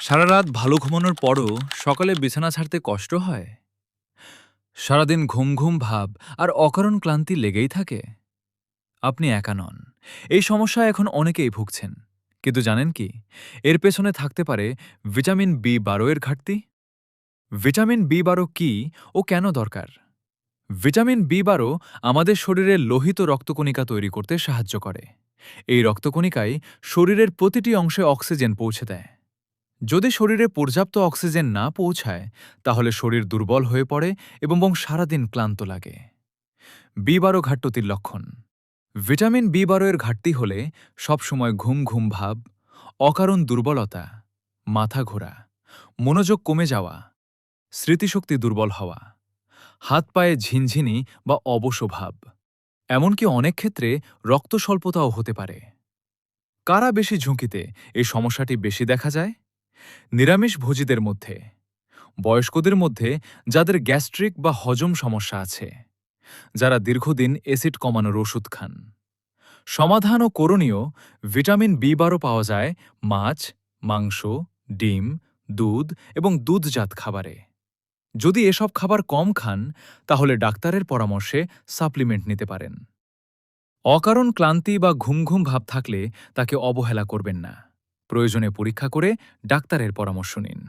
সারা রাত ভালো ঘুমানোর পরও সকালে বিছানা ছাড়তে কষ্ট হয়। সারাদিন ঘুম ঘুম ভাব আর অকারণ ক্লান্তি লেগেই থাকে। আপনি একা নন, এই সমস্যা এখন অনেকেই ভুগছেন। কিন্তু জানেন কি, এর পেছনে থাকতে পারে ভিটামিন বি 12 এর ঘাটতি। ভিটামিন বি 12 কি ও কেন দরকার? ভিটামিন বি 12 আমাদের শরীরে লোহিত রক্তকণিকা তৈরি করতে সাহায্য করে। এই রক্তকণিকায় শরীরের প্রতিটি অংশে অক্সিজেন পৌঁছে দেয়। যদি শরীরে পর্যাপ্ত অক্সিজেন না পৌঁছায়, তাহলে শরীর দুর্বল হয়ে পড়ে এবং সারাদিন ক্লান্ত লাগে। বি 12 ঘাটতির লক্ষণ: ভিটামিন বি 12 এর ঘাটতি হলে সবসময় ঘুম ঘুম ভাব, অকারণ দুর্বলতা, মাথা ঘোরা, মনোযোগ কমে যাওয়া, স্মৃতিশক্তি দুর্বল হওয়া, হাত পায়ে ঝিনঝিনি বা অবশ ভাব, এমনকি অনেক ক্ষেত্রে রক্ত স্বল্পতাও হতে পারে। কারা বেশি ঝুঁকিতে এই সমস্যাটি বেশি দেখা যায়? নিরামিষভোজীদের মধ্যে, বয়স্কদের মধ্যে, যাদের গ্যাস্ট্রিক বা হজম সমস্যা আছে, যারা দীর্ঘদিন অ্যাসিড কমানোর ওষুধ খান। সমাধান ও করণীয়: ভিটামিন বি 12 পাওয়া যায় মাছ, মাংস, ডিম, দুধ এবং দুধজাত খাবারে। যদি এসব খাবার কম খান, তাহলে ডাক্তারের পরামর্শে সাপ্লিমেন্ট নিতে পারেন। অকারণ ক্লান্তি বা ঘুম ঘুম ভাব থাকলে তাকে অবহেলা করবেন না। প্রয়োজনে পরীক্ষা করে ডাক্তারের পরামর্শ নিন।